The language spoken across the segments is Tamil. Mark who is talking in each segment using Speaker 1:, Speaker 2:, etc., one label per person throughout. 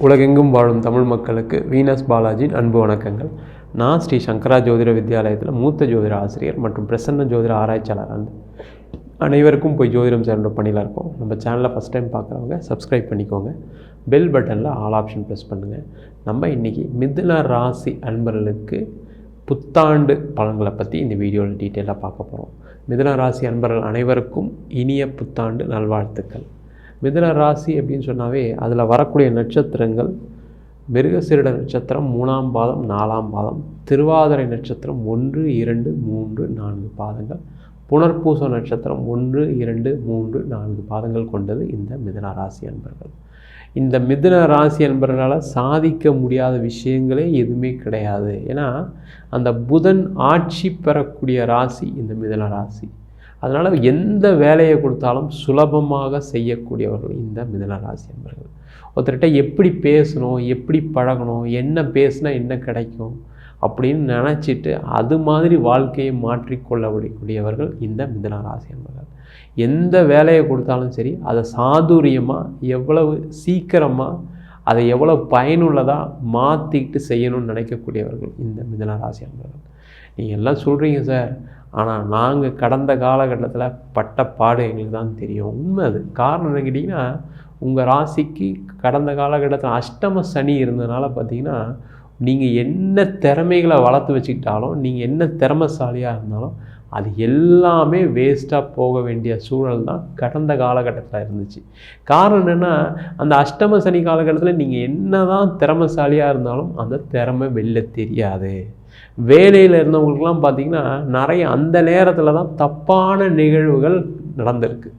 Speaker 1: உலகெங்கும் வாழும் தமிழ் மக்களுக்கு வீனஸ் பாலாஜியின் அன்பு வணக்கங்கள். நான் ஸ்ரீ சங்கரா ஜோதிட வித்யாலயத்தில் மூத்த ஜோதிட ஆசிரியர் மற்றும் பிரசன்ன ஜோதிட ஆராய்ச்சியாளர். அனைவருக்கும் போய் ஜோதிடம் சேர்ந்த பணியில் இருக்கோம். நம்ம சேனலை ஃபஸ்ட் டைம் பார்க்குறவங்க சப்ஸ்கிரைப் பண்ணிக்கோங்க. பெல் பட்டனில் ஆல் ஆப்ஷன் ப்ரெஸ் பண்ணுங்கள். நம்ம இன்றைக்கி மிதுன ராசி அன்பர்களுக்கு புத்தாண்டு பலன்களை பற்றி இந்த வீடியோவில் டீட்டெயிலாக பார்க்க போகிறோம். மிதுன ராசி அன்பர்கள் அனைவருக்கும் இனிய புத்தாண்டு நல்வாழ்த்துக்கள். மிதுன ராசி அப்படின்னு சொன்னாவே அதில் வரக்கூடிய நட்சத்திரங்கள் மிருகசீரிட நட்சத்திரம் 3ஆம் பாதம் 4ஆம் பாதம், திருவாதிரை நட்சத்திரம் 1, 2, 3, 4 பாதங்கள், புனர்பூச நட்சத்திரம் 1, 2, 3, 4 பாதங்கள் கொண்டது இந்த மிதுன ராசி அன்பர்கள். இந்த மிதுன ராசி அன்பர்களால் சாதிக்க முடியாத விஷயங்களே எதுவுமே கிடையாது. ஏன்னா அந்த புதன் ஆட்சி பெறக்கூடிய ராசி இந்த மிதுன ராசி. அதனால் எந்த வேலையை கொடுத்தாலும் சுலபமாக செய்யக்கூடியவர்கள் இந்த மிதுன ராசி அன்பர்கள். ஒருத்தர்கிட்ட எப்படி பேசணும், எப்படி பழகணும், என்ன பேசினா என்ன கிடைக்கும் அப்படின்னு நினச்சிட்டு அது மாதிரி வாழ்க்கையை மாற்றிக்கொள்ளக்கூடியவர்கள் இந்த மிதுன ராசி அன்பர்கள். எந்த வேலையை கொடுத்தாலும் சரி அதை சாதுரியமாக எவ்வளவு சீக்கிரமாக அதை எவ்வளோ பயனுள்ளதாக மாற்றிக்கிட்டு செய்யணும்னு நினைக்கக்கூடியவர்கள் இந்த மிதுன ராசி அன்பர்கள். நீங்கள் எல்லாம் சொல்கிறீங்க சார், ஆனால் நாங்கள் கடந்த காலகட்டத்தில் பட்ட பாடு எங்களுக்கு தான் தெரியும். உண்மை அது. காரணம் என்ன கேட்டிங்கன்னா, உங்கள் ராசிக்கு கடந்த காலகட்டத்தில் அஷ்டம சனி இருந்ததுனால பார்த்தீங்கன்னா, நீங்கள் என்ன திறமைகளை வளர்த்து வச்சுக்கிட்டாலும், நீங்கள் என்ன திறமைசாலியாக இருந்தாலும் அது எல்லாமே வேஸ்ட்டாக போக வேண்டிய சூழல் தான் கடந்த காலகட்டத்தில் இருந்துச்சு. காரணம் என்னென்னா, அந்த அஷ்டம சனி காலகட்டத்தில் நீங்கள் என்ன தான் திறமைசாலியாக இருந்தாலும் அந்த திறமை வெளில தெரியாது. வேலையில் இருந்தவங்களுக்கெல்லாம் பார்த்திங்கன்னா நிறைய அந்த நேரத்தில் தான் தப்பான நிகழ்வுகள் நடந்திருக்கு.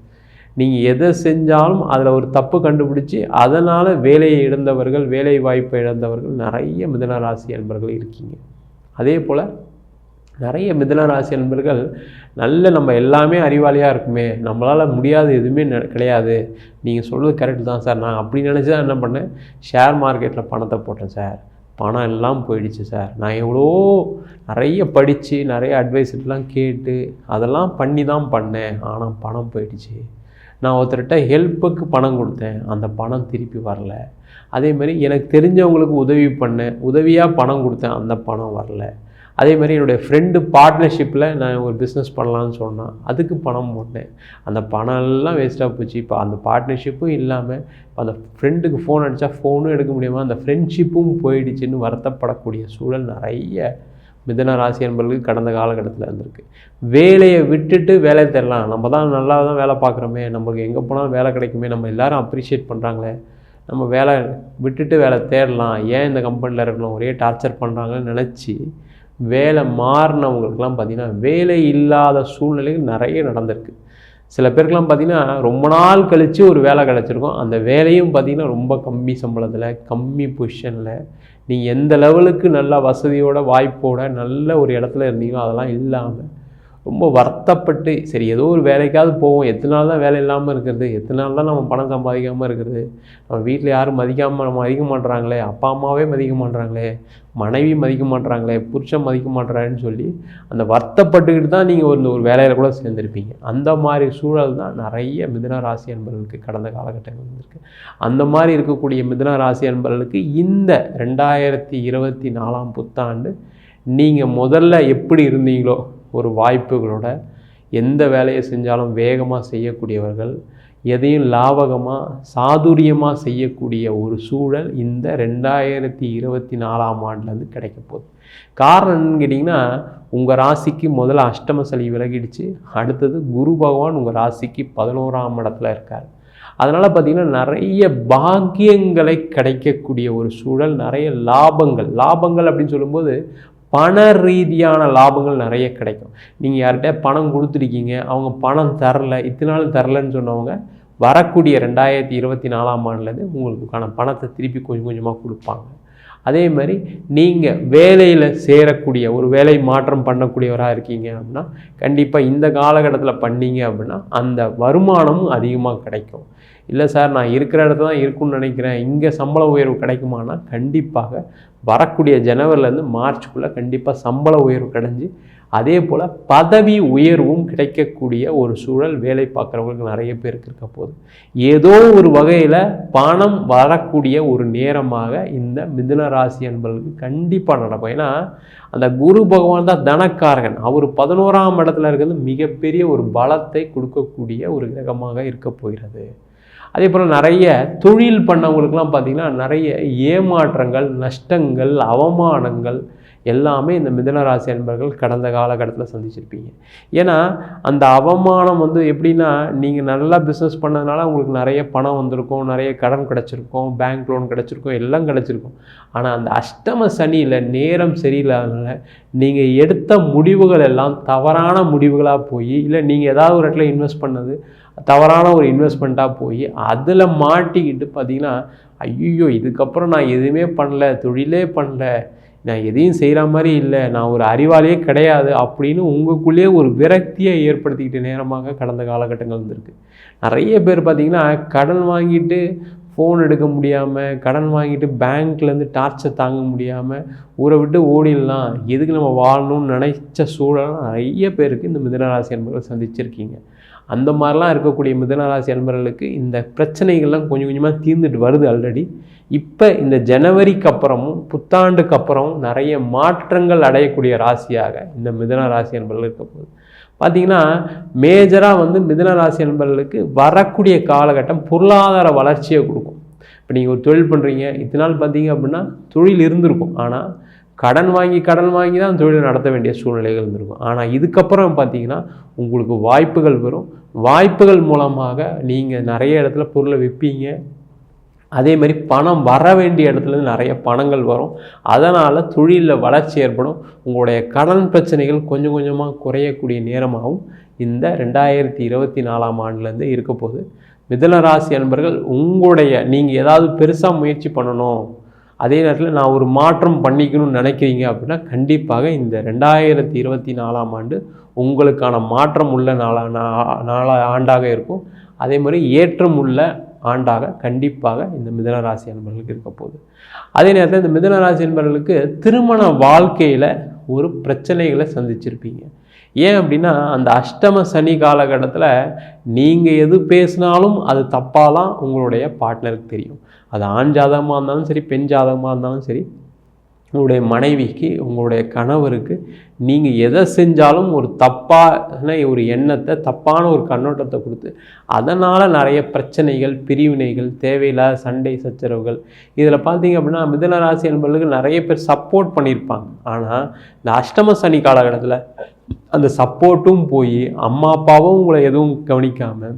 Speaker 1: நீங்கள் எதை செஞ்சாலும் அதில் ஒரு தப்பு கண்டுபிடிச்சி அதனால் வேலையை இழந்தவர்கள், வேலை வாய்ப்பை இழந்தவர்கள் நிறைய மிதுன ராசி அன்பர்கள் இருக்கீங்க. அதே போல் நிறைய மிதுன ராசி அன்பர்கள் நல்ல நம்ம எல்லாமே அறிவாளியாக இருக்குமே, நம்மளால் முடியாது எதுவுமே கிடையாது, நீங்கள் சொல்கிறது கரெக்டு தான் சார், நான் அப்படி நினச்சி தான் என்ன பண்ணேன், ஷேர் மார்க்கெட்டில் பணத்தை போட்டேன் சார், பணம் எல்லாம் போயிடுச்சு சார், நான் எவ்வளோ நிறைய படித்து நிறைய அட்வைஸ்லாம் கேட்டு அதெல்லாம் பண்ணி தான் பண்ணேன், ஆனால் பணம் போயிடுச்சு. நான் ஒருத்தர்கிட்ட ஹெல்ப்புக்கு பணம் கொடுத்தேன், அந்த பணம் திருப்பி வரல. அதேமாதிரி எனக்கு தெரிஞ்சவங்களுக்கு உதவி பண்ணேன், உதவியாக பணம் கொடுத்தேன், அந்த பணம் வரல. அதேமாதிரி என்னுடைய ஃப்ரெண்டு பார்ட்னர்ஷிப்பில் நான் ஒரு பிஸ்னஸ் பண்ணலான்னு சொன்னேன், அதுக்கு பணம் போட்டேன், அந்த பணம் எல்லாம் வேஸ்ட்டாக போச்சு. இப்போ அந்த பார்ட்னர்ஷிப்பும் இல்லாமல் இப்போ அந்த ஃப்ரெண்டுக்கு ஃபோன் அடித்தா ஃபோனும் எடுக்க முடியாமல் அந்த ஃப்ரெண்ட்ஷிப்பும் போயிடுச்சுன்னு வருத்தப்படக்கூடிய சூழல் நிறைய மிதுன ராசி என்பவர்களுக்கு கடந்த காலகட்டத்தில் இருந்திருக்கு. வேலையை விட்டுட்டு வேலை தேடலாம், நம்ம தான் நல்லா தான் வேலை பார்க்குறோமே, நமக்கு எங்கே போனாலும் வேலை கிடைக்குமே, நம்ம எல்லோரும் அப்ரிஷியேட் பண்ணுறாங்களே, நம்ம வேலை விட்டுட்டு வேலை தேடலாம், ஏன் இந்த கம்பெனியில் இருக்கணும், ஒரே டார்ச்சர் பண்ணுறாங்கன்னு நினச்சி வேலை மாறினவங்களுக்கெல்லாம் பார்த்திங்கன்னா வேலை இல்லாத சூழ்நிலைகள் நிறைய நடந்திருக்கு. சில பேருக்கெலாம் பார்த்திங்கன்னா ரொம்ப நாள் கழித்து ஒரு வேலை கிடச்சிருக்கும், அந்த வேலையும் பார்த்திங்கன்னா ரொம்ப கம்மி சம்பளத்தில், கம்மி பொசிஷனில், நீங்கள் எந்த லெவலுக்கு நல்ல வசதியோட வாய்ப்போட நல்ல ஒரு இடத்துல இருந்தீங்களோ அதெல்லாம் இல்லாமல் ரொம்ப வருத்தப்பட்டு சரி ஏதோ ஒரு வேலைக்காவது போவோம், எத்தனை நாள் தான் வேலை இல்லாமல் இருக்கிறது, எத்தனை நாள் தான் நம்ம பணம் சம்பாதிக்காமல் இருக்கிறது, நம்ம வீட்டில் யாரும் மதிக்க மாட்டுறாங்களே, அப்பா அம்மாவே மதிக்க மாட்டுறாங்களே, மனைவி மதிக்க மாட்டுறாங்களே, புருஷன் மதிக்க மாட்டுறாருன்னு சொல்லி அந்த வருத்தப்பட்டுக்கிட்டு தான் நீங்கள் ஒரு வேலையில் கூட சேர்ந்துருப்பீங்க. அந்த மாதிரி சூழல் தான் நிறைய மிதுன ராசி அன்பர்களுக்கு கடந்த காலகட்டங்கள் இருந்திருக்கு. அந்த மாதிரி இருக்கக்கூடிய மிதுன ராசி அன்பர்களுக்கு இந்த 2024ஆம் புத்தாண்டு நீங்கள் முதல்ல எப்படி இருந்தீங்களோ ஒரு வாய்ப்புகளோட எந்த வேலையை செஞ்சாலும் வேகமாக செய்யக்கூடியவர்கள், எதையும் லாபகமாக சாதுரியமாக செய்யக்கூடிய ஒரு சூழல் இந்த 2024ஆம் ஆண்டுலேருந்து கிடைக்க போகுது. காரணம் என்னன்னு கேட்டிங்கன்னா, உங்கள் ராசிக்கு முதல்ல அஷ்டம சனி விலகிடுச்சு, அடுத்தது குரு பகவான் உங்கள் ராசிக்கு 11ஆம் இடத்துல இருக்கார். அதனால் பார்த்திங்கன்னா நிறைய பாக்கியங்களை கிடைக்கக்கூடிய ஒரு சூழல், நிறைய லாபங்கள் அப்படின்னு சொல்லும்போது பண ரீதியான லாபங்கள் நிறைய கிடைக்கும். நீங்கள் யார்கிட்ட பணம் கொடுத்துருக்கீங்க, அவங்க பணம் தரலை, இத்தனை நாள் தரலைன்னு சொன்னவங்க வரக்கூடிய 2024ஆம் ஆண்டுலேருந்து உங்களுக்கான பணத்தை திருப்பி கொஞ்சம் கொஞ்சமாக கொடுப்பாங்க. அதே மாதிரி நீங்கள் வேலையில் சேரக்கூடிய ஒரு வேலை மாற்றம் பண்ணக்கூடியவராக இருக்கீங்க அப்படின்னா கண்டிப்பாக இந்த காலகட்டத்தில் பண்ணீங்க அப்படின்னா அந்த வருமானமும் அதிகமாக கிடைக்கும். இல்லை சார் நான் இருக்கிற இடத்துல தான் இருக்குன்னு நினைக்கிறேன், இங்கே சம்பள உயர்வு கிடைக்குமானா கண்டிப்பாக வரக்கூடிய ஜனவரிலேருந்து மார்ச்சுக்குள்ளே கண்டிப்பாக சம்பள உயர்வு கிடைஞ்சி அதே போல் பதவி உயர்வும் கிடைக்கக்கூடிய ஒரு சூழல் வேலை பார்க்குறவங்களுக்கு நிறைய பேருக்கு இருக்க போகுது. ஏதோ ஒரு வகையில் பணம் வரக்கூடிய ஒரு நேரமாக இந்த மிதுன ராசி அன்பர்களுக்கு கண்டிப்பாக நடக்கும். ஏன்னா அந்த குரு பகவான் தான் தனக்காரகன். அவர் 11ஆம் இடத்துல இருக்கிறது மிகப்பெரிய ஒரு பலத்தை கொடுக்கக்கூடிய ஒரு கிரகமாக இருக்க போகிறது. அதே போல் நிறைய தொழில் பண்ணவங்களுக்கெல்லாம் பார்த்திங்கன்னா நிறைய ஏமாற்றங்கள், நஷ்டங்கள், அவமானங்கள் எல்லாமே இந்த மிதுன ராசி அன்பர்கள் கடந்த காலகட்டத்தில் சந்திச்சிருப்பீங்க. ஏன்னா அந்த அவமானம் எப்படின்னா, நீங்கள் நல்லா பிஸ்னஸ் பண்ணதுனால உங்களுக்கு நிறைய பணம் வந்திருக்கும், நிறைய கடன் கிடச்சிருக்கும், பேங்க் லோன் கிடச்சிருக்கும், எல்லாம் கிடச்சிருக்கும். ஆனால் அந்த அஷ்டம சனியில் நேரம் சரியில்லாதனால நீங்கள் எடுத்த முடிவுகள் எல்லாம் தவறான முடிவுகளாக போய், இல்லை நீங்கள் ஏதாவது ஒரு இடத்துல இன்வெஸ்ட் பண்ணது தவறான ஒரு இன்வெஸ்ட்மெண்ட்டாக போய் அதில் மாட்டிக்கிட்டு பார்த்தீங்கன்னா, ஐயோ இதுக்கப்புறம் நான் எதுவுமே பண்ணல, தொழிலே பண்ணல, நான் எதையும் செய்கிற மாதிரி இல்லை, நான் ஒரு அறிவாளியே கிடையாது அப்படின்னு உங்களுக்குள்ளேயே ஒரு விரக்தியை ஏற்படுத்திக்கிட்ட நேரமாக கடந்த காலகட்டங்கள் இருந்திருக்கு. நிறைய பேர் பார்த்திங்கன்னா கடன் வாங்கிட்டு ஃபோன் எடுக்க முடியாமல், கடன் வாங்கிட்டு பேங்க்லேருந்து டார்ச்சர் தாங்க முடியாமல் ஊரை விட்டு ஓடிடலாம், எதுக்கு நம்ம வாழணும்னு நினைச்ச சூழலாம் நிறைய பேருக்கு இந்த மிதுனராசி அன்பர்கள் சந்திச்சிருக்கீங்க. அந்த மாதிரிலாம் இருக்கக்கூடிய மிதுனராசி அன்பர்களுக்கு இந்த பிரச்சனைகள்லாம் கொஞ்சம் கொஞ்சமாக தீர்ந்துட்டு வருது ஆல்ரெடி. இப்போ இந்த ஜனவரிக்கு அப்புறமும் புத்தாண்டுக்கு அப்புறமும் நிறைய மாற்றங்கள் அடையக்கூடிய ராசியாக இந்த மிதுன ராசி அன்பர்கள் இருக்க போகுது. பார்த்திங்கன்னா மேஜராக மிதுன ராசி அன்பர்களுக்கு வரக்கூடிய காலகட்டம் பொருளாதார வளர்ச்சியை கொடுக்கும். இப்போ நீங்கள் ஒரு தொழில் பண்ணுறீங்க, இத்தனை நாள் பார்த்தீங்க அப்படின்னா தொழில் இருந்திருக்கும், ஆனால் கடன் வாங்கி தான் தொழிலை நடத்த வேண்டிய சூழ்நிலைகள் இருந்திருக்கும். ஆனால் இதுக்கப்புறம் பார்த்தீங்கன்னா உங்களுக்கு வாய்ப்புகள் வரும். வாய்ப்புகள் மூலமாக நீங்கள் நிறைய இடத்துல பொருளை விற்பீங்க. அதே மாதிரி பணம் வர வேண்டிய இடத்துலேருந்து நிறைய பணங்கள் வரும். அதனால் தொழிலில் வளர்ச்சி ஏற்படும். உங்களுடைய கடன் பிரச்சனைகள் கொஞ்சம் கொஞ்சமாக குறையக்கூடிய நேரமாகவும் இந்த 2024ஆம் ஆண்டுலேருந்து இருக்க போகுது. மிதுன ராசி அன்பர்கள் நீங்கள் ஏதாவது பெருசாக முயற்சி பண்ணணும், அதே நேரத்தில் நான் ஒரு மாற்றம் பண்ணிக்கணும்னு நினைக்கிறீங்க அப்படின்னா கண்டிப்பாக இந்த 2024ஆம் ஆண்டு உங்களுக்கான மாற்றம் உள்ள ஆண்டாக இருக்கும். அதே மாதிரி ஏற்றம் உள்ள ஆண்டாக கண்டிப்பாக இந்த மிதுன ராசி அன்பர்களுக்கு இருக்க போகுது. அதே நேரத்தில் இந்த மிதுன ராசி அன்பர்களுக்கு திருமண வாழ்க்கையில் ஒரு பிரச்சனைகளை சந்திச்சிருப்பீங்க. ஏன் அப்படின்னா அந்த அஷ்டம சனி காலகட்டத்தில் நீங்கள் எது பேசினாலும் அது தப்பாலாம் உங்களுடைய பார்ட்னருக்கு தெரியும். அது ஆண் ஜாதகமாக இருந்தாலும் சரி, பெண் ஜாதகமாக இருந்தாலும் சரி, உங்களுடைய மனைவிக்கு, உங்களுடைய கணவருக்கு நீங்கள் எதை செஞ்சாலும் ஒரு தப்பான ஒரு எண்ணத்தை, தப்பான ஒரு கண்ணோட்டத்தை கொடுத்து அதனால் நிறைய பிரச்சனைகள், பிரிவினைகள், தேவையில்லாத சண்டை சச்சரவுகள், இதில் பார்த்தீங்க அப்படின்னா மிதுன ராசி என்பவர்களுக்கு நிறைய பேர் சப்போர்ட் பண்ணியிருப்பாங்க. ஆனால் இந்த அஷ்டம சனி காலகட்டத்தில் அந்த சப்போர்ட்டும் போய் அம்மா அப்பாவும் உங்களை எதுவும் கவனிக்காமல்,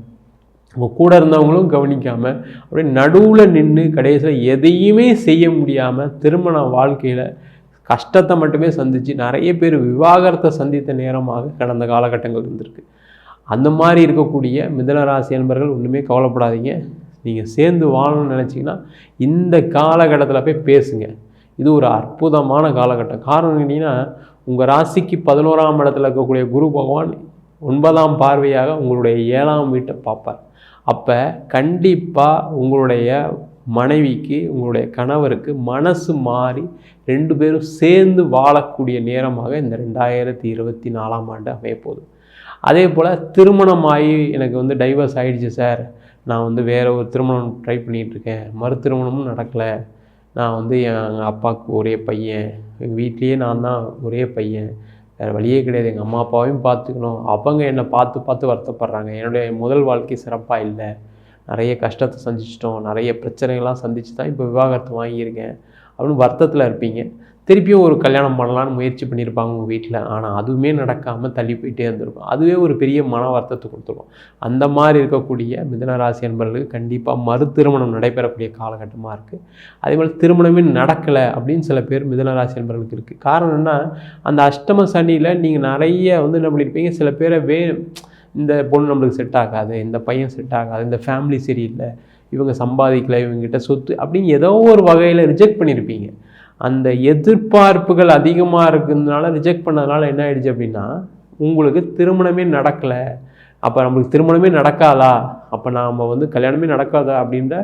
Speaker 1: உங்கள் கூட இருந்தவங்களும் கவனிக்காமல் அப்படியே நடுவில் நின்று கடைசியில் எதையுமே செய்ய முடியாமல் திருமண வாழ்க்கையில் கஷ்டத்தை மட்டுமே சந்தித்து நிறைய பேர் விவாகரத்தை சந்தித்த நேரமாக கடந்த காலகட்டங்கள் இருந்திருக்கு. அந்த மாதிரி இருக்கக்கூடிய மிதுன ராசி அன்பர்கள் ஒன்றுமே கவலைப்படாதீங்க. நீங்கள் சேர்ந்து வாழணும்னு நினச்சிங்கன்னா இந்த காலகட்டத்தில் போய் பேசுங்க. இது ஒரு அற்புதமான காலகட்டம். காரணம் கேட்டிங்கன்னா உங்கள் ராசிக்கு 11ஆம் இடத்துல இருக்கக்கூடிய குரு பகவான் 9ஆம் பார்வையாக உங்களுடைய 7ஆம் வீட்டை பார்ப்பார். அப்போ கண்டிப்பாக உங்களுடைய மனைவிக்கு, உங்களுடைய கணவருக்கு மனசு மாறி 2 பேரும் சேர்ந்து வாழக்கூடிய நேரமாக இந்த 2024ஆம் ஆண்டு அமையப்போகுது. அதே போல் திருமணமாகி எனக்கு டைவர்ஸ் ஆகிடுச்சு சார், நான் வேறு ஒரு திருமணம் ட்ரை பண்ணிகிட்ருக்கேன், மறு திருமணமும் நடக்கலை, நான் எங்கள் அப்பாவுக்கு ஒரே பையன், எங்கள் வீட்லேயே நான் தான் ஒரே பையன், வேறு வழியே கிடையாது, எங்கள் அம்மா அப்பாவையும் பார்த்துக்கணும், அவங்க என்னை பார்த்து வருத்தப்படுறாங்க, என்னுடைய முதல் வாழ்க்கை சிறப்பாக இல்லை, நிறைய கஷ்டத்தை சந்திச்சிட்டோம், நிறைய பிரச்சனைகள்லாம் சந்திச்சு தான் இப்போ விவாகரத்து வாங்கியிருக்கேன் அப்படின்னு வருத்தத்தில் இருப்பீங்க. திருப்பியும் ஒரு கல்யாணம் பண்ணலான்னு முயற்சி பண்ணியிருப்பாங்க உங்கள் வீட்டில். ஆனால் அதுவுமே நடக்காமல் தள்ளி போயிட்டே இருந்திருக்கும். அதுவே ஒரு பெரிய மன வருத்தத்தை கொடுத்துருக்கும். அந்த மாதிரி இருக்கக்கூடிய மிதுன ராசி அன்பர்களுக்கு கண்டிப்பாக மறு திருமணம் நடைபெறக்கூடிய காலகட்டமாக இருக்குது. அதே மாதிரி திருமணமே நடக்கலை அப்படின்னு சில பேர் மிதுன ராசி அன்பர்களுக்கு இருக்குது. காரணம் என்ன, அந்த அஷ்டம சனியில் நீங்கள் நிறைய என்ன பண்ணியிருப்பீங்க, சில பேரை இந்த பொண்ணு நம்மளுக்கு செட் ஆகாது, இந்த பையன் செட் ஆகாது, இந்த ஃபேமிலி சரியில்லை, இவங்க சம்பாதிக்கலை, இவங்ககிட்ட சொத்து அப்படின்னு ஏதோ ஒரு வகையில் ரிஜெக்ட் பண்ணியிருப்பீங்க. அந்த எதிர்பார்ப்புகள் அதிகமாக இருக்கிறதுனால ரிஜெக்ட் பண்ணதுனால என்ன ஆயிடுச்சு அப்படின்னா உங்களுக்கு திருமணமே நடக்கலை, அப்போ நம்மளுக்கு திருமணமே நடக்காதா, அப்போ நாம் வந்து கல்யாணமே நடக்காதா அப்படின்ற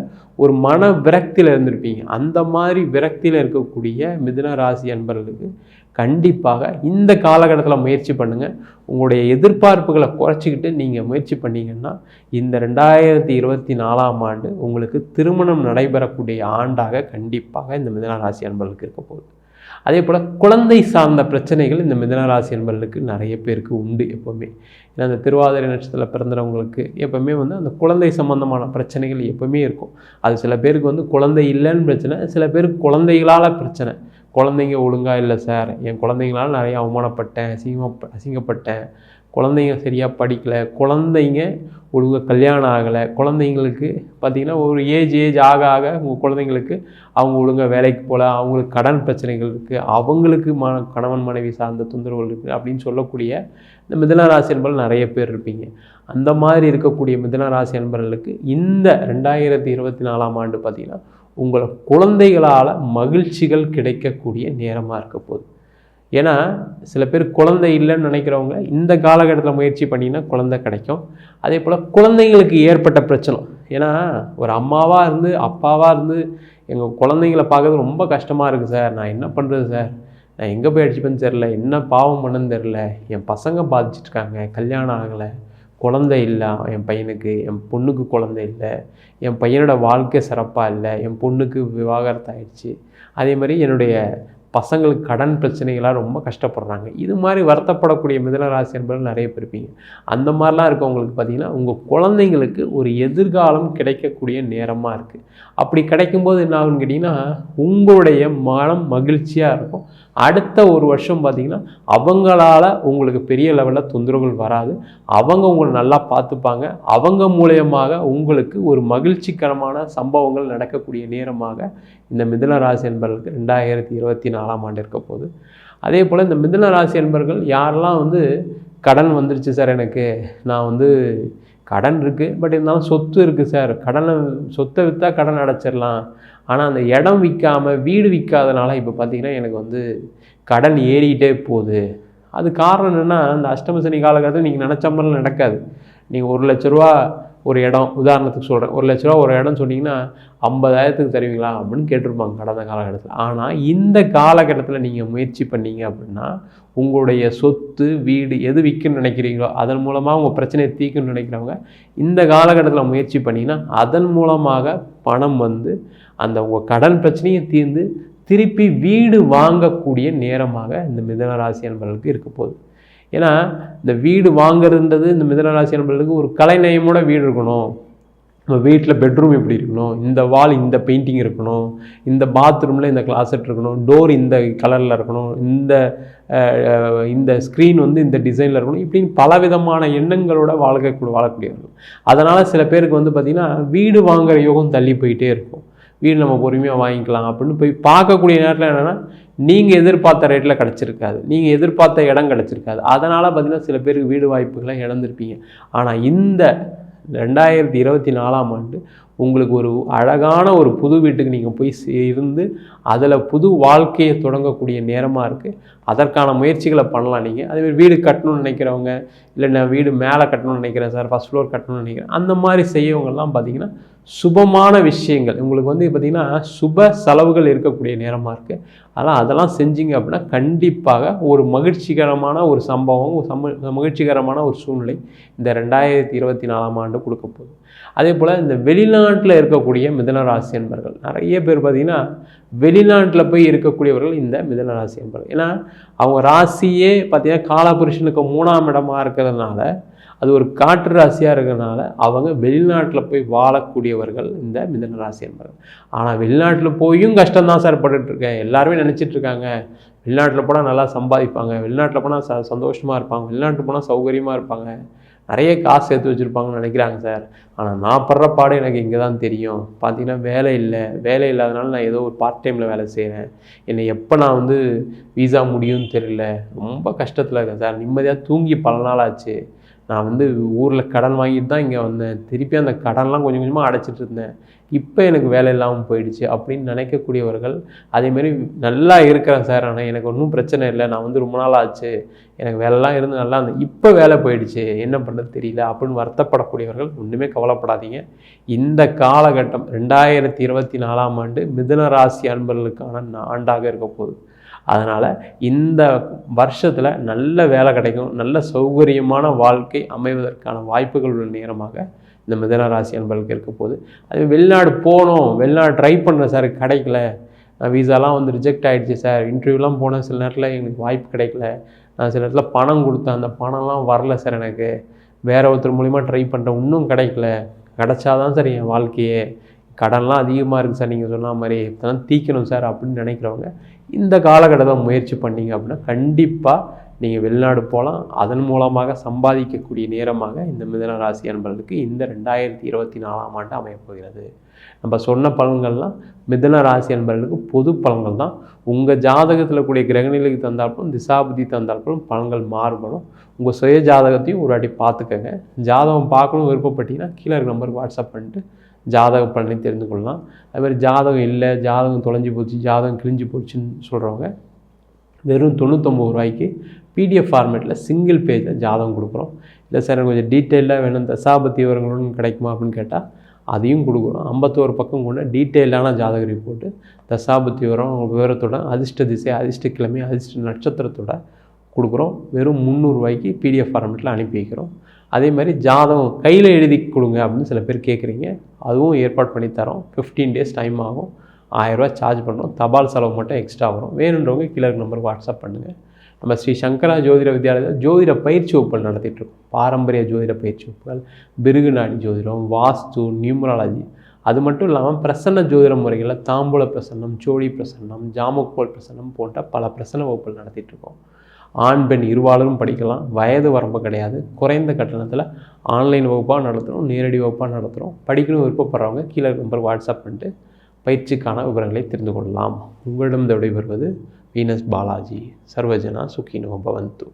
Speaker 1: ஒரு மன விரக்தியில் இருந்திருப்பீங்க. அந்த மாதிரி விரக்தியில் இருக்கக்கூடிய மிதுன ராசி அன்பர்களுக்கு கண்டிப்பாக இந்த காலகட்டத்தில் முயற்சி பண்ணுங்கள். உங்களுடைய எதிர்பார்ப்புகளை குறைச்சிக்கிட்டு நீங்கள் முயற்சி பண்ணிங்கன்னா இந்த 2024ஆம் ஆண்டு உங்களுக்கு திருமணம் நடைபெறக்கூடிய ஆண்டாக கண்டிப்பாக இந்த மிதுன ராசி அன்பர்களுக்கு இருக்க போகுது. அதே போல் குழந்தை சார்ந்த பிரச்சனைகள் இந்த மிதுன ராசி அன்பர்களுக்கு நிறைய பேருக்கு உண்டு எப்போவுமே. ஏன்னா அந்த திருவாதிரை நட்சத்திரத்தில் பிறந்தவங்களுக்கு எப்போவுமே வந்து அந்த குழந்தை சம்பந்தமான பிரச்சனைகள் எப்போவுமே இருக்கும். அது சில பேருக்கு வந்து குழந்தை இல்லைன்னு பிரச்சனை, சில பேருக்கு குழந்தைகளால் பிரச்சனை. குழந்தைங்க ஒழுங்காக இல்லை சார், என் குழந்தைங்களால் நிறைய அவமானப்பட்டேன், அசிங்கப்பட்டேன், குழந்தைங்க சரியாக படிக்கலை, குழந்தைங்க ஒழுங்காக கல்யாணம் ஆகலை, குழந்தைங்களுக்கு பார்த்திங்கன்னா ஒரு ஏஜ் ஆக உங்கள் குழந்தைங்களுக்கு அவங்க ஒழுங்காக வேலைக்கு போகல, அவங்களுக்கு கடன் பிரச்சனைகள் இருக்குது, அவங்களுக்கு கணவன் மனைவி சார்ந்த தொந்தரவுகள் இருக்குது அப்படின்னு சொல்லக்கூடிய இந்த மிதுன ராசி அன்பர்கள் நிறைய பேர் இருப்பீங்க. அந்த மாதிரி இருக்கக்கூடிய மிதுன ராசி அன்பர்களுக்கு இந்த 2024ஆம் ஆண்டு பார்த்திங்கன்னா உங்களை குழந்தைகளால் மகிழ்ச்சிகள் கிடைக்கக்கூடிய நேரமாக இருக்க போகுது. ஏன்னா சில பேர் குழந்தை இல்லைன்னு நினைக்கிறவங்க இந்த காலகட்டத்தில் முயற்சி பண்ணிங்கன்னா குழந்தை கிடைக்கும். அதே போல் குழந்தைங்களுக்கு ஏற்பட்ட பிரச்சனை, ஏன்னா ஒரு அம்மாவாக இருந்து அப்பாவாக இருந்து எங்கள் குழந்தைங்களை பார்க்கறது ரொம்ப கஷ்டமாக இருக்குது சார், நான் என்ன பண்ணுறது சார், நான் எங்கே போய் அடிச்சுப்பேன்னு தெரில, என்ன பாவம் பண்ணுன்னு தெரில, என் பசங்க பாதிச்சிட்ருக்காங்க, கல்யாணம் ஆகலை, குழந்தை இல்லை என் பையனுக்கு, என் பொண்ணுக்கு குழந்தை இல்லை, என் பையனோட வாழ்க்கை சிறப்பாக இல்லை, என் பொண்ணுக்கு விவாகரத்து ஆயிடுச்சு, அதே மாதிரி என்னுடைய பசங்களுக்கு கடன் பிரச்சனைகளாக ரொம்ப கஷ்டப்படுறாங்க. இது மாதிரி வருத்தப்படக்கூடிய மிதுன ராசி அன்பர்கள் நிறைய பேர் இருப்பீங்க. அந்த மாதிரிலாம் இருக்கவங்களுக்கு பார்த்திங்கன்னா உங்கள் குழந்தைங்களுக்கு ஒரு எதிர்காலம் கிடைக்கக்கூடிய நேரமாக இருக்குது. அப்படி கிடைக்கும்போது என்ன ஆகுன்னு கேட்டிங்கன்னா உங்களுடைய மனம் மகிழ்ச்சியாக இருக்கும். அடுத்த ஒரு வருஷம் பார்த்திங்கன்னா அவங்களால உங்களுக்கு பெரிய லெவலில் தொந்தரவுகள் வராது, அவங்க உங்களை நல்லா பார்த்துப்பாங்க, அவங்க மூலயமாக உங்களுக்கு ஒரு மகிழ்ச்சிகரமான சம்பவங்கள் நடக்கக்கூடிய நேரமாக இந்த மிதுன ராசி அன்பர்களுக்கு 2024ஆம் ஆண்டு இருக்க போகுது. அதே போல் இந்த மிதுன ராசி அன்பர்கள் யாரெல்லாம் வந்து கடன் வந்துருச்சு சார், எனக்கு நான் வந்து கடன் இருக்குது பட் இருந்தாலும் சொத்து இருக்குது சார், சொத்தை விற்றா கடன் அடைச்சிடலாம், ஆனால் அந்த இடம் விற்காமல் வீடு விற்காதனால இப்போ பார்த்திங்கன்னா எனக்கு வந்து கடன் ஏறிக்கிட்டே போகுது. அது காரணம் என்னென்னா அந்த அஷ்டம சனி காலகட்டத்தில் நீங்கள் நினச்ச மாதிரிலாம் நடக்காது. நீங்கள் 1 லட்ச ரூபா ஒரு இடம், உதாரணத்துக்கு சொல்கிறேன், 1 லட்ச ரூபா ஒரு இடம் சொன்னீங்கன்னா 50,000த்துக்கு தருவீங்களா அப்படின்னு கேட்டிருப்பாங்க கடந்த காலகட்டத்தில். ஆனால் இந்த காலகட்டத்தில் நீங்கள் முயற்சி பண்ணீங்க அப்படின்னா உங்களுடைய சொத்து வீடு எது விற்கணும்னு நினைக்கிறீங்களோ அதன் மூலமாக உங்கள் பிரச்சனையை தீர்க்கணும்னு நினைக்கிறவங்க இந்த காலகட்டத்தில் முயற்சி பண்ணிங்கன்னா அதன் மூலமாக பணம் வந்து அந்த உங்கள் கடன் பிரச்சனையை தீர்ந்து திருப்பி வீடு வாங்கக்கூடிய நேரமாக இந்த மிதுன ராசி அன்பர்களுக்கு இருக்க போகுது. ஏன்னா இந்த வீடு வாங்குறதுன்றது இந்த மிதுன ராசி அன்பர்களுக்கு ஒரு கலைநயமோட வீடு இருக்கணும். நம்ம வீட்டில் பெட்ரூம் எப்படி இருக்கணும், இந்த வால் இந்த பெயிண்டிங் இருக்கணும், இந்த பாத்ரூமில் இந்த கிளாசெட் இருக்கணும், டோர் இந்த கலரில் இருக்கணும், இந்த ஸ்க்ரீன் வந்து இந்த டிசைனில் இருக்கணும், இப்படின்னு பலவிதமான எண்ணங்களோட வாழக்கூடியவர்கள். அதனால் சில பேருக்கு வந்து பார்த்திங்கன்னா வீடு வாங்குகிற யோகம் தள்ளி போயிட்டே இருக்கும். வீடு நம்ம பொறுமையாக வாங்கிக்கலாம் அப்படின்னு போய் பார்க்கக்கூடிய நேரத்தில் என்னென்னா நீங்கள் எதிர்பார்த்த ரேட்டில் கிடச்சிருக்காது, நீங்கள் எதிர்பார்த்த இடம் கிடச்சிருக்காது. அதனால் பார்த்திங்கன்னா சில பேருக்கு வீடு வாய்ப்புகளை இழந்திருப்பீங்க. ஆனால் இந்த 2024ஆம் ஆண்டு உங்களுக்கு ஒரு அழகான ஒரு புது வீட்டுக்கு நீங்கள் போய் இருந்து அதில் புது வாழ்க்கையை தொடங்கக்கூடிய நேரமாக இருக்குது. அதற்கான முயற்சிகளை பண்ணலாம் நீங்கள். அதேமாதிரி வீடு கட்டணும்னு நினைக்கிறவங்க, இல்லை நான் வீடு மேலே கட்டணும்னு நினைக்கிறேன் சார், ஃபஸ்ட் ஃப்ளோர் கட்டணும்னு நினைக்கிறேன், அந்த மாதிரி செய்யவங்கெல்லாம் பார்த்திங்கன்னா சுபமான விஷயங்கள் உங்களுக்கு வந்து பார்த்திங்கன்னா சுப செலவுகள் இருக்கக்கூடிய நேரமாக இருக்குது. அதெல்லாம் செஞ்சீங்க அப்படின்னா கண்டிப்பாக ஒரு மகிழ்ச்சிகரமான ஒரு சம்பவம், மகிழ்ச்சிகரமான ஒரு சூழ்நிலை இந்த 2024ஆம் ஆண்டு கொடுக்க போகுது. அதே போல் இந்த வெளிநாட்டில் இருக்கக்கூடிய மிதுன ராசி அன்பர்கள் நிறைய பேர் பார்த்திங்கன்னா வெளிநாட்டில் போய் இருக்கக்கூடியவர்கள் இந்த மிதுன ராசி அன்பர்கள். ஏன்னா அவங்க ராசியே பார்த்திங்கன்னா காலபுருஷனுக்கு 3ஆம் இடமாக இருக்கிறதுனால அது ஒரு காற்று ராசியாக இருக்கிறதுனால அவங்க வெளிநாட்டில் போய் வாழக்கூடியவர்கள் இந்த மிதுன ராசி என்பர்கள். ஆனால் வெளிநாட்டில் போயும் கஷ்டம்தான் சார் பட்டுட்ருக்கேன், எல்லாருமே நினச்சிட்ருக்காங்க வெளிநாட்டில் போனால் நல்லா சம்பாதிப்பாங்க, வெளிநாட்டில் போனால் சந்தோஷமாக இருப்பாங்க, வெளிநாட்டில் போனால் சௌகரியமாக இருப்பாங்க, நிறைய காசு சேர்த்து வச்சுருப்பாங்கன்னு நினைக்கிறாங்க சார். ஆனால் நான் படுற பாடு எனக்கு இங்கே தான் தெரியும். பார்த்தீங்கன்னா வேலை இல்லாதனால நான் ஏதோ ஒரு பார்ட் டைமில் வேலை செய்கிறேன், என்னை எப்போ நான் வந்து வீசா முடியும்னு தெரியல, ரொம்ப கஷ்டத்தில் இருக்கேன் சார், நிம்மதியாக தூங்கி பல நாள் ஆச்சு, நான் வந்து ஊரில் கடன் வாங்கிட்டு தான் இங்கே வந்தேன், திருப்பி அந்த கடன்லாம் கொஞ்சம் கொஞ்சமாக அடைச்சிட்டு இருந்தேன், இப்போ எனக்கு வேலை இல்லாமல் போயிடுச்சு அப்படின்னு நினைக்கக்கூடியவர்கள். அதேமாரி நல்லா இருக்கிறேன் சார், ஆனால் எனக்கு ஒன்றும் பிரச்சனை இல்லை, நான் வந்து ரொம்ப நாள் ஆச்சு, எனக்கு வேலைலாம் இருந்து நல்லா இருந்தேன், இப்போ வேலை போயிடுச்சு, என்ன பண்ணுறது தெரியல அப்படின்னு வருத்தப்படக்கூடியவர்கள் ஒன்றுமே கவலைப்படாதீங்க. இந்த காலகட்டம் 2024ஆம் ஆண்டு மிதுன ராசி அன்பர்களுக்கான ஆண்டாக இருக்க போகுது. அதனால் இந்த வருஷத்தில் நல்ல வேலை கிடைக்கும், நல்ல சௌகரியமான வாழ்க்கை அமைவதற்கான வாய்ப்புகள் உள்ள நேரமாக இந்த மிதுன ராசி அன்பர்களுக்கு இருக்க போகுது. அது வெளிநாடு போகணும், வெளிநாடு ட்ரை பண்ணுறேன் சார், கிடைக்கல, வீசாலாம் வந்து ரிஜெக்ட் ஆகிடுச்சு சார், இன்டர்வியூலாம் போனேன், சில நேரத்தில் எனக்கு வாய்ப்பு கிடைக்கல, நான் சில இடத்துல பணம் கொடுத்தேன், அந்த பணம்லாம் வரல சார், எனக்கு வேறு ஒருத்தர் மூலிமா ட்ரை பண்ணுறேன், இன்னும் கிடைக்கல, கிடைச்சாதான் சார் என் வாழ்க்கையே, கடன்லாம் அதிகமாக இருக்குது சார், நீங்கள் சொன்ன மாதிரி இதெல்லாம் தீக்கணும் சார் அப்படின்னு நினைக்கிறவங்க இந்த காலகட்டத்தை முயற்சி பண்ணிங்க அப்படின்னா கண்டிப்பாக நீங்கள் வெளிநாடு போகலாம். அதன் மூலமாக சம்பாதிக்கக்கூடிய நேரமாக இந்த மிதுன ராசி அன்பர்களுக்கு இந்த 2024ஆம் ஆண்டு அமையப்போகிறது. நம்ம சொன்ன பலன்கள்லாம் மிதுன ராசி அன்பர்களுக்கு பொது பலன்கள் தான். உங்கள் ஜாதகத்தில் கூடிய கிரகநிலைக்கு தந்தாலும் திசாபுதி தந்தாலும் பலன்கள் மாறுபடும். உங்கள் சுய ஜாதகத்தையும் ஒரு வாட்டி பார்த்துக்கங்க. ஜாதகம் பார்க்கணும் விருப்பப்பட்டீங்கன்னா கீழே இருக்க நம்பருக்கு வாட்ஸ்அப் பண்ணிட்டு ஜாதக பலனை தெரிந்து கொள்ளலாம். அதுமாதிரி ஜாதகம் இல்லை, ஜாதகம் தொலைஞ்சி போச்சு, ஜாதகம் கிழிஞ்சு போச்சுன்னு சொல்கிறவங்க வெறும் 99 ரூபாய்க்கு பிடிஎஃப் ஃபார்மேட்டில் சிங்கிள் பேஜில் ஜாதகம் கொடுக்குறோம். இல்லை சார் எனக்கு கொஞ்சம் டீட்டெயிலாக வேணும், தசாபத்தி விவரங்களும் கிடைக்குமா அப்படின்னு கேட்டால் அதையும் கொடுக்குறோம். 51 பக்கம் கொண்ட டீட்டெயிலான ஜாதக ரிப்போர்ட்டு, தசாபத்தி விவரத்தோட, அதிர்ஷ்ட திசை, அதிர்ஷ்ட கிழமை, அதிர்ஷ்ட நட்சத்திரத்தோட கொடுக்குறோம். வெறும் 300 ரூபாய்க்கு பிடிஎஃப் ஃபார்மேட்டில் அனுப்பி வைக்கிறோம். அதே மாதிரி ஜாதகம் கையில் எழுதி கொடுங்க அப்படின்னு சில பேர் கேட்குறீங்க, அதுவும் ஏற்பாடு பண்ணி தரோம். 15 டேஸ் டைம் ஆகும், 1000 ரூபா சார்ஜ் பண்ணுறோம். தபால் செலவு மட்டும் எக்ஸ்ட்ரா வரும். வேணுன்றவங்க கீழே நம்பருக்கு வாட்ஸ்அப் பண்ணுங்கள். நம்ம ஸ்ரீ சங்கரா ஜோதிட வித்யாலயத்தில் ஜோதிட பயிற்சி வகுப்புகள் நடத்திட்டுருக்கோம். பாரம்பரிய ஜோதிட பயிற்சி வகுப்புகள், பிருகுநாடி ஜோதிடம், வாஸ்து, நியூமராலஜி, அது மட்டும் இல்லாமல் பிரசன்ன ஜோதிட முறைகளில் தாம்பூல பிரசன்னம், சோழி பிரசன்னம், ஜாமக்கோல் பிரசன்னம் போன்ற பல பிரசன்ன வகுப்புகள் நடத்திட்டுருக்கோம். ஆண் பெண் இருவாளரும் படிக்கலாம், வயது வரம்பு கிடையாது. குறைந்த கட்டணத்தில் ஆன்லைன் வகுப்பாக நடத்துகிறோம், நேரடி வகுப்பாக நடத்துகிறோம். படிக்கணும் விருப்பப்படுறவங்க கீழே நம்பருக்கு வாட்ஸ்அப் பண்ணிட்டு பயிற்சிக்கான விவரங்களை தெரிந்து கொள்ளலாம். உங்களிடம் விடைபெறுவது வீனஸ் பாலாஜி. சர்வஜனா சுகினோ பவந்து.